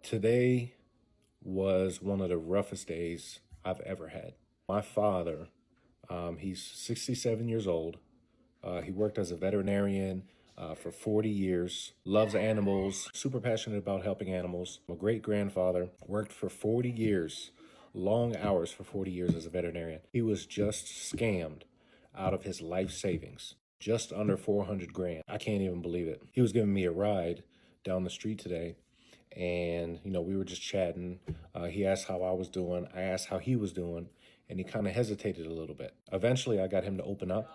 Today was one of the roughest days I've ever had. My father, he's 67 years old. He worked as a veterinarian for 40 years, loves animals, super passionate about helping animals. My great grandfather worked for 40 years, long hours for 40 years as a veterinarian. He was just scammed out of his life savings, just under 400 grand. I can't even believe it. He was giving me a ride down the street today, and we were just chatting. He asked how I was doing. I asked how he was doing, and he kind of hesitated a little bit. Eventually, I got him to open up,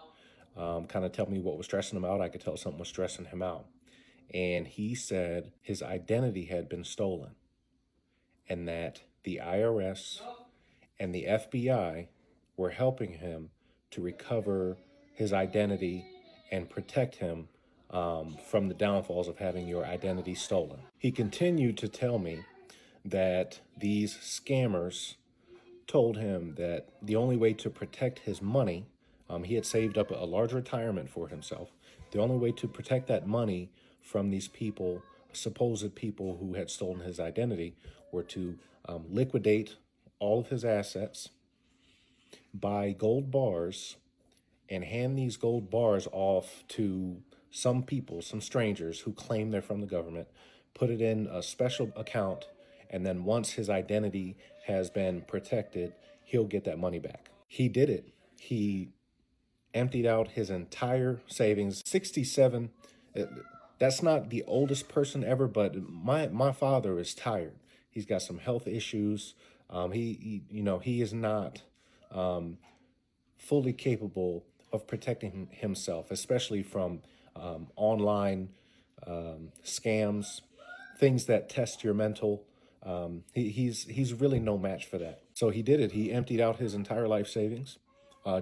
kind of tell me what was stressing him out. I could tell something was stressing him out. And he said his identity had been stolen and that the IRS and the FBI were helping him to recover his identity and protect him from the downfalls of having your identity stolen. He continued to tell me that these scammers told him that the only way to protect his money, he had saved up a large retirement for himself. The only way to protect that money from these people, supposed people who had stolen his identity, were to liquidate all of his assets, buy gold bars, and hand these gold bars off to some people, some strangers who claim they're from the government, put it in a special account, and then once his identity has been protected, he'll get that money back. He did it. He emptied out his entire savings. 67, that's not the oldest person ever, but my father is tired. He's got some health issues. He is not fully capable of protecting himself, especially from online scams, things that test your mental. He's really no match for that. So he did it. He emptied out his entire life savings,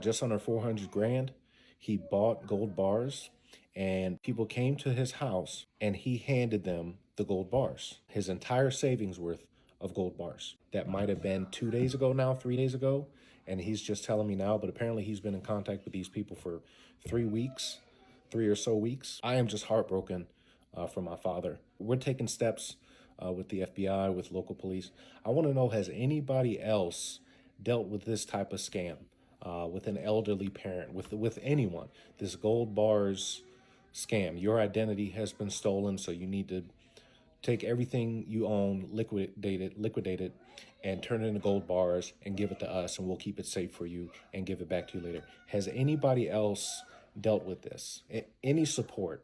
just under 400 grand. He bought gold bars, and people came to his house, and he handed them the gold bars, his entire savings worth of gold bars. That might have been 2 days ago now, 3 days ago, and he's just telling me now, but apparently he's been in contact with these people for 3 weeks, 3 or so weeks. I am just heartbroken for my father. We're taking steps with the FBI, with local police. I want to know, has anybody else dealt with this type of scam, with an elderly parent, with anyone? This gold bars scam. Your identity has been stolen, so you need to take everything you own, liquidate it, and turn it into gold bars and give it to us, and we'll keep it safe for you and give it back to you later. Has anybody else dealt with this? Any support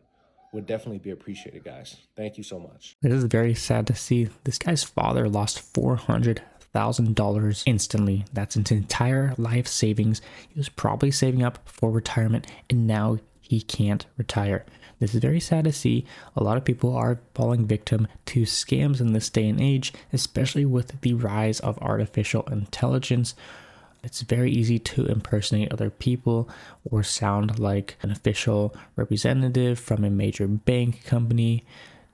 would definitely be appreciated, guys. Thank you so much. This is very sad to see. This guy's father lost $400,000 instantly. That's his entire life savings. He was probably saving up for retirement, and now he can't retire. This is very sad to see. A lot of people are falling victim to scams in this day and age, especially with the rise of artificial intelligence. It's very easy to impersonate other people or sound like an official representative from a major bank company.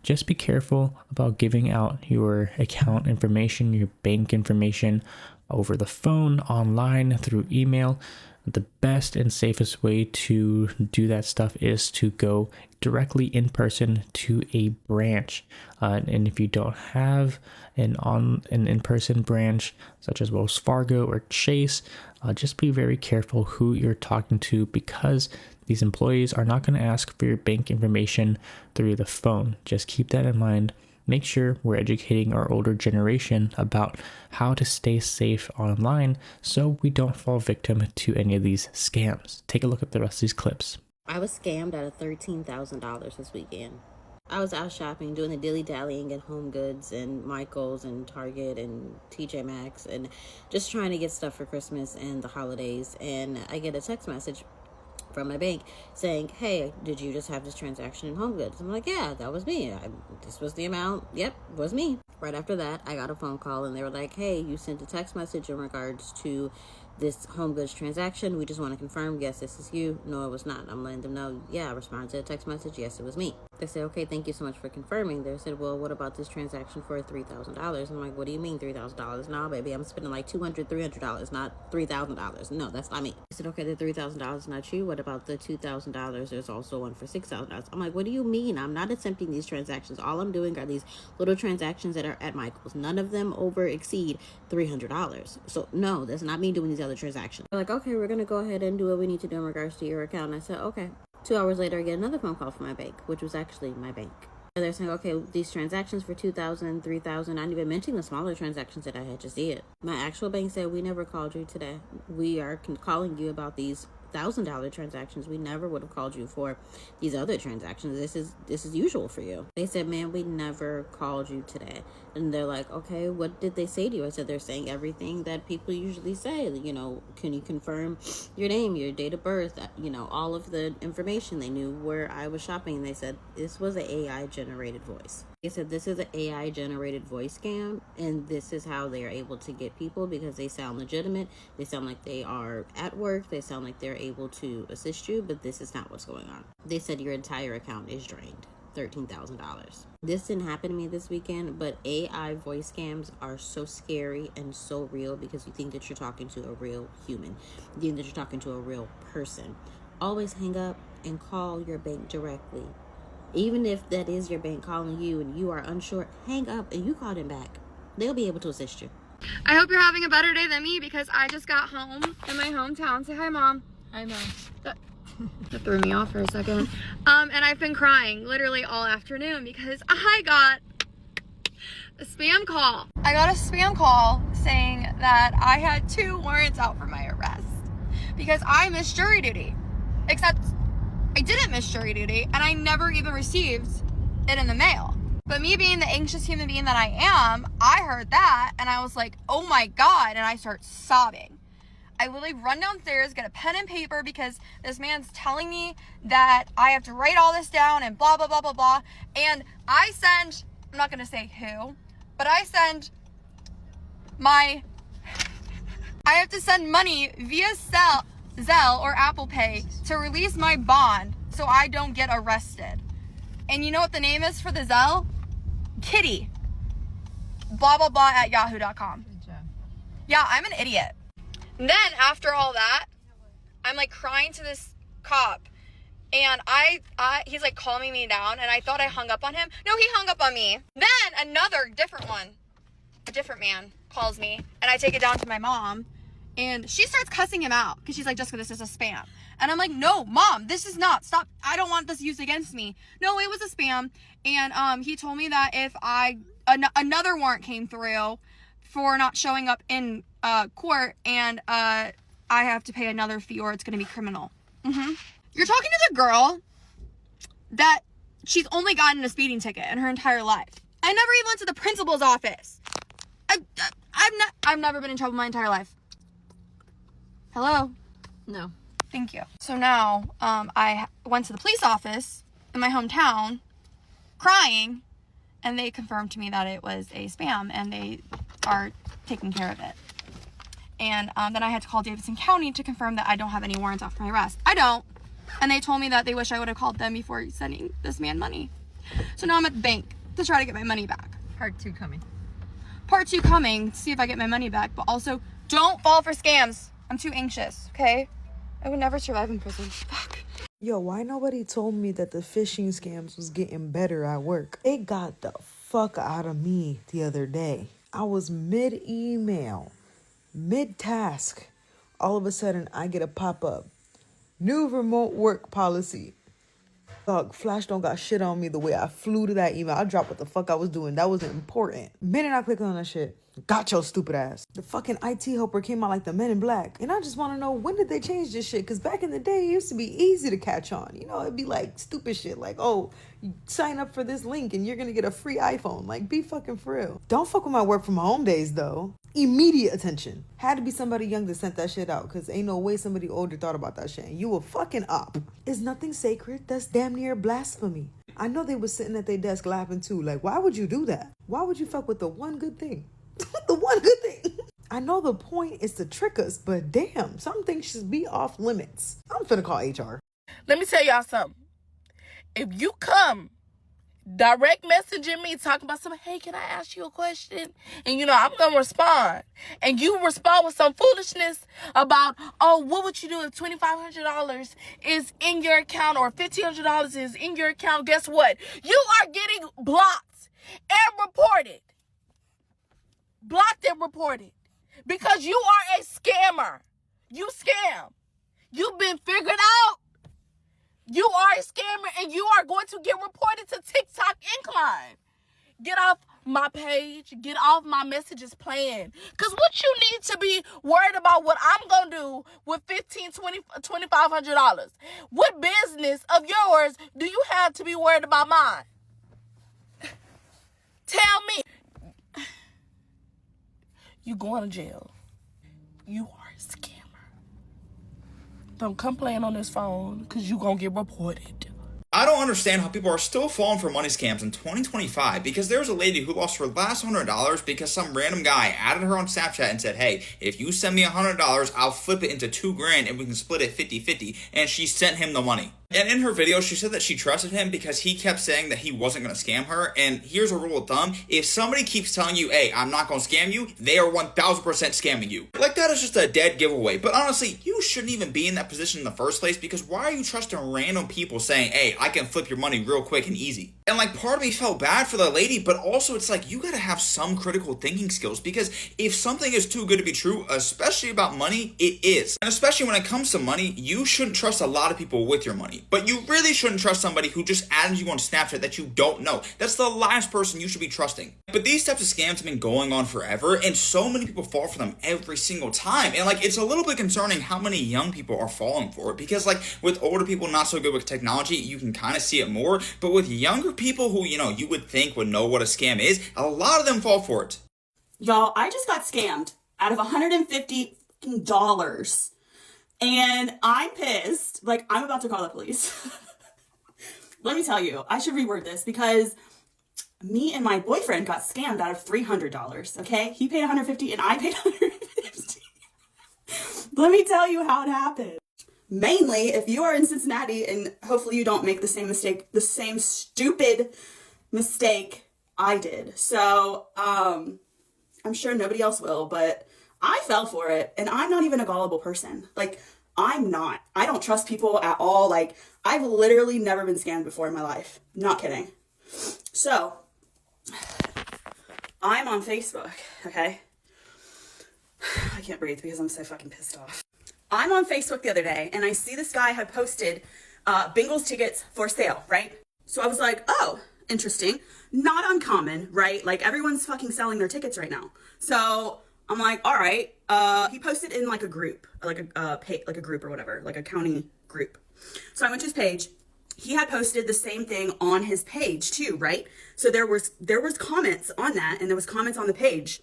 Just be careful about giving out your account information, your bank information over the phone, online, through email. The best and safest way to do that stuff is to go directly in person to a branch. And if you don't have an in-person branch, such as Wells Fargo or Chase, just be very careful who you're talking to, because these employees are not going to ask for your bank information through the phone. Just keep that in mind. Make sure we're educating our older generation about how to stay safe online so we don't fall victim to any of these scams. Take a look at the rest of these clips. I was scammed out of $13,000 this weekend. I was out shopping, doing the dilly-dallying at Home Goods and Michael's and Target and TJ Maxx, and just trying to get stuff for Christmas and the holidays. And I get a text message from my bank saying, "Hey, did you just have this transaction in Home Goods?" I'm like, "Yeah, that was me. This was the amount. Yep, was me." Right after that, I got a phone call, and they were like, "Hey, you sent a text message in regards to this home goods transaction. We just want to confirm, yes, this is you. No, it was not. I'm letting them know, yeah, I responded to a text message. Yes, it was me. They said, okay, thank you so much for confirming. They said, well, what about this transaction for $3,000? I'm like, what do you mean $3,000? No, baby, I'm spending like $300, not $3,000. No, that's not me. I said, okay, the $3,000 is not you. What about the $2,000? There's also one for $6,000. I'm like, what do you mean? I'm not attempting these transactions. All I'm doing are these little transactions that are at Michael's. None of them over exceed $300. So no, that's not me doing these other transactions. They're like, okay, we're gonna go ahead and do what we need to do in regards to your account. And I said, okay. 2 hours later, I get another phone call from my bank, which was actually my bank. And they're saying, okay, these transactions for $2,000, $3,000, not even mentioning the smaller transactions that I had just did. My actual bank said, we never called you today. We are calling you about these $1,000 transactions. We never would have called you for these other transactions. This is usual for you. They said, man, we never called you today. And they're like, okay, what did they say to you? I said, they're saying everything that people usually say. You know, can you confirm your name, your date of birth, you know, all of the information. They knew where I was shopping. And they said this was an AI generated voice. They said this is an AI generated voice scam, and this is how they are able to get people, because they sound legitimate. They sound like they are at work. They sound like they're able to assist you, but this is not what's going on. They said your entire account is drained. $13,000. This didn't happen to me this weekend, but AI voice scams are so scary and so real, because you think that you're talking to a real human. You think that you're talking to a real person. Always hang up and call your bank directly. Even if that is your bank calling you and you are unsure, hang up and you call them back. They'll be able to assist you. I hope you're having a better day than me, because I just got home in my hometown. Say hi, Mom. Hi, Mom. That threw me off for a second. And I've been crying literally all afternoon because I got a spam call. I got a spam call saying that I had 2 warrants out for my arrest because I missed jury duty. Except I didn't miss jury duty, and I never even received it in the mail. But me being the anxious human being that I am, I heard that and I was like, oh my God, and I start sobbing. I literally run downstairs, get a pen and paper, because this man's telling me that I have to write all this down and blah, blah, blah, blah, blah. And I send, I'm not going to say who, but I have to send money via Zelle or Apple Pay to release my bond so I don't get arrested. And you know what the name is for the Zelle? Kitty. Blah, blah, blah at yahoo.com. Yeah, I'm an idiot. And then after all that, I'm like crying to this cop, and he's like calming me down, and I thought I hung up on him. No, he hung up on me. Then a different man calls me, and I take it down to my mom, and she starts cussing him out because she's like, Jessica, this is a spam. And I'm like, no, Mom, this is not. Stop. I don't want this used against me. No, it was a spam. And he told me that if another warrant came through for not showing up in court, and I have to pay another fee, or it's going to be criminal. You're talking to the girl that she's only gotten a speeding ticket in her entire life. I never even went to the principal's office. I've never been in trouble my entire life. Hello? No. Thank you. So now I went to the police office in my hometown crying, and they confirmed to me that it was a spam, and they are taking care of it. And then I had to call Davidson County to confirm that I don't have any warrants out for my arrest. I don't. And they told me that they wish I would have called them before sending this man money. So now I'm at the bank to try to get my money back. Part 2 coming. Part 2 coming, see if I get my money back. But also, don't fall for scams. I'm too anxious, okay? I would never survive in prison. Fuck. Yo, why nobody told me that the phishing scams was getting better at work? It got the fuck out of me the other day. I was mid-email, mid-task. All of a sudden, I get a pop-up. New remote work policy. Dog, Flash don't got shit on me the way I flew to that email. I dropped what the fuck I was doing. That wasn't important. Minute I clicked on that shit. Got your stupid ass. The fucking IT helper came out like the Men in Black. And I just want to know, when did they change this shit? Because back in the day, it used to be easy to catch on. You know, it'd be like stupid shit. Like, oh, you sign up for this link and you're going to get a free iPhone. Like, be fucking for real. Don't fuck with my work from home days, though. Immediate attention. Had to be somebody young that sent that shit out. Because ain't no way somebody older thought about that shit. And you were fucking up. Is nothing sacred? That's damn near blasphemy. I know they were sitting at their desk laughing too. Like, why would you do that? Why would you fuck with the one good thing? The one good thing. I know the point is to trick us, but damn, some things should be off limits. I'm finna call HR. Let me tell y'all something. If you come direct messaging me talking about something, hey, can I ask you a question? And I'm gonna respond. And you respond with some foolishness about, oh, what would you do if $2,500 is in your account or $1,500 is in your account? Guess what? You are getting blocked and reported. Blocked and reported. Because you are a scammer. You scam. You've been figured out. You are a scammer and you are going to get reported to TikTok Incline. Get off my page. Get off my messages playing. Because what you need to be worried about what I'm going to do with $2,500. What business of yours do you have to be worried about mine? Tell me. You going to jail. You are a scammer. Don't come playing on this phone because you going to get reported. I don't understand how people are still falling for money scams in 2025 because there's a lady who lost her last $100 because some random guy added her on Snapchat and said, hey, if you send me $100, I'll flip it into $2,000 and we can split it 50-50. And she sent him the money. And in her video, she said that she trusted him because he kept saying that he wasn't going to scam her. And here's a rule of thumb. If somebody keeps telling you, hey, I'm not going to scam you, they are 1,000% scamming you. Like, that is just a dead giveaway. But honestly, you shouldn't even be in that position in the first place because why are you trusting random people saying, hey, I can flip your money real quick and easy? And like, part of me felt bad for the lady, but also it's like, you got to have some critical thinking skills because if something is too good to be true, especially about money, it is. And especially when it comes to money, you shouldn't trust a lot of people with your money. But you really shouldn't trust somebody who just added you on Snapchat that you don't know. That's the last person you should be trusting. But these types of scams have been going on forever, and so many people fall for them every single time. And like, it's a little bit concerning how many young people are falling for it because like, with older people not so good with technology, you can kind of see it more. But with younger people who, you would think would know what a scam is, a lot of them fall for it. Y'all, I just got scammed out of $150. And I'm pissed. Like, I'm about to call the police. Let me tell you, I should reword this because me and my boyfriend got scammed out of $300, okay? He paid $150 and I paid $150. Let me tell you how it happened. Mainly, if you are in Cincinnati and hopefully you don't make the same mistake, the same stupid mistake I did. So, I'm sure nobody else will, but I fell for it, and I'm not even a gullible person. Like, I'm not. I don't trust people at all. Like, I've literally never been scammed before in my life. Not kidding. So, I'm on Facebook, okay? I can't breathe because I'm so fucking pissed off. I'm on Facebook the other day, and I see this guy had posted Bengals tickets for sale, right? So I was like, oh, interesting. Not uncommon, right? Like, everyone's fucking selling their tickets right now. So I'm like, all right. He posted in like a group, like a group or whatever, like a county group. So I went to his page. He had posted the same thing on his page too, right? So there was comments on that, and there was comments on the page.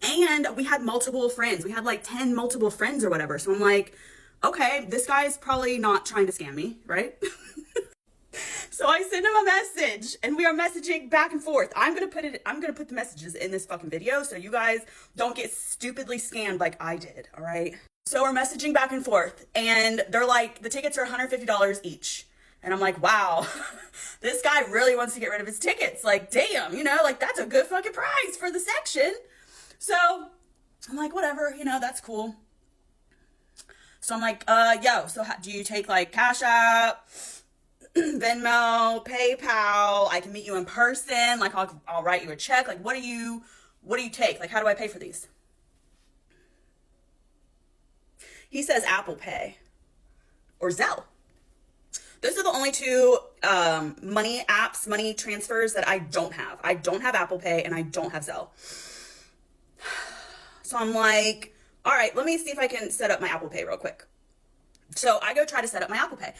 And we had multiple friends. We had like 10 multiple friends or whatever. So I'm like, okay, this guy's probably not trying to scam me, right? So I send him a message and we are messaging back and forth. I'm going to put the messages in this fucking video so you guys don't get stupidly scammed like I did, all right? So we're messaging back and forth and they're like, the tickets are $150 each. And I'm like, wow, this guy really wants to get rid of his tickets. Like, damn, like that's a good fucking price for the section. So I'm like, whatever, that's cool. So I'm like, yo, so do you take like Cash App, Venmo, PayPal? I can meet you in person. Like, I'll write you a check. Like, what do you take? Like, how do I pay for these? He says Apple Pay or Zelle. Those are the only two money apps, money transfers that I don't have. I don't have Apple Pay and I don't have Zelle. So I'm like, all right, let me see if I can set up my Apple Pay real quick. So I go try to set up my Apple Pay.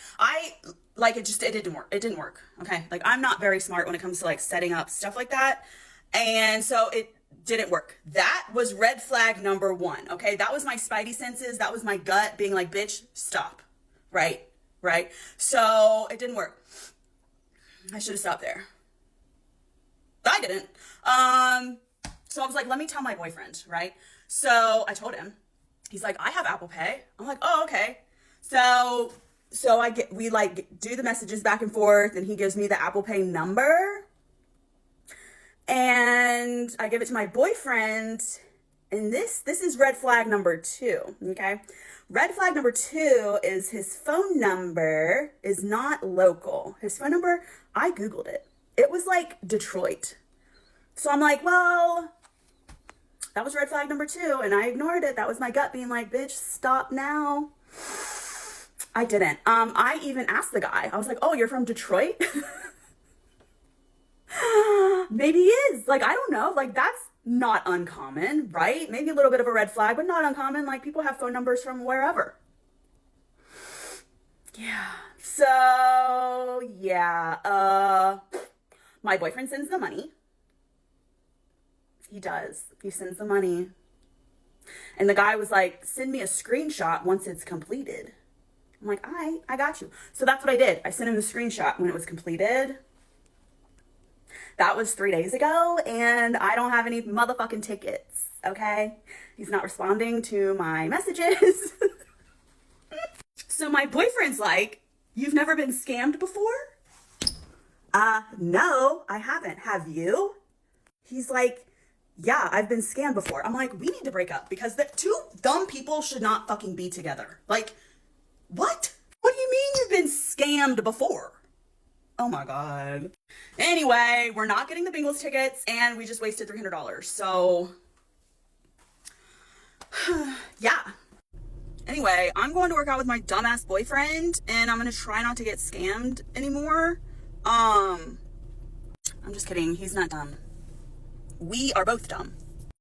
It didn't work. It didn't work. Okay. Like, I'm not very smart when it comes to like setting up stuff like that. And so it didn't work. That was red flag number one. Okay. That was my spidey senses. That was my gut being like, bitch, stop. Right. So it didn't work. I should have stopped there. I didn't. So I was like, let me tell my boyfriend, right? So I told him. He's like, I have Apple Pay. I'm like, oh, okay. So we like do the messages back and forth, and he gives me the Apple Pay number. And I give it to my boyfriend. And this is red flag number 2, okay? Red flag number 2 is his phone number is not local. His phone number, I Googled it. It was like Detroit. So I'm like, well, that was red flag number 2, and I ignored it. That was my gut being like, bitch, stop now. I didn't. I even asked the guy. I was like, oh, you're from Detroit? Maybe he is. Like, I don't know. Like, that's not uncommon, right? Maybe a little bit of a red flag, but not uncommon. Like, people have phone numbers from wherever. Yeah. So, yeah. My boyfriend sends the money. He does. He sends the money. And the guy was like, send me a screenshot once it's completed. I'm like, all right, I got you. So that's what I did. I sent him the screenshot when it was completed. That was 3 days ago, and I don't have any motherfucking tickets, okay? He's not responding to my messages. So my boyfriend's like, you've never been scammed before? No, I haven't. Have you? He's like, yeah, I've been scammed before. I'm like, we need to break up because the 2 dumb people should not fucking be together. Like, what? What do you mean you've been scammed before? Oh my God. Anyway, we're not getting the Bengals tickets, and we just wasted $300. So, yeah. Anyway, I'm going to work out with my dumbass boyfriend, and I'm going to try not to get scammed anymore. I'm just kidding. He's not dumb. We are both dumb.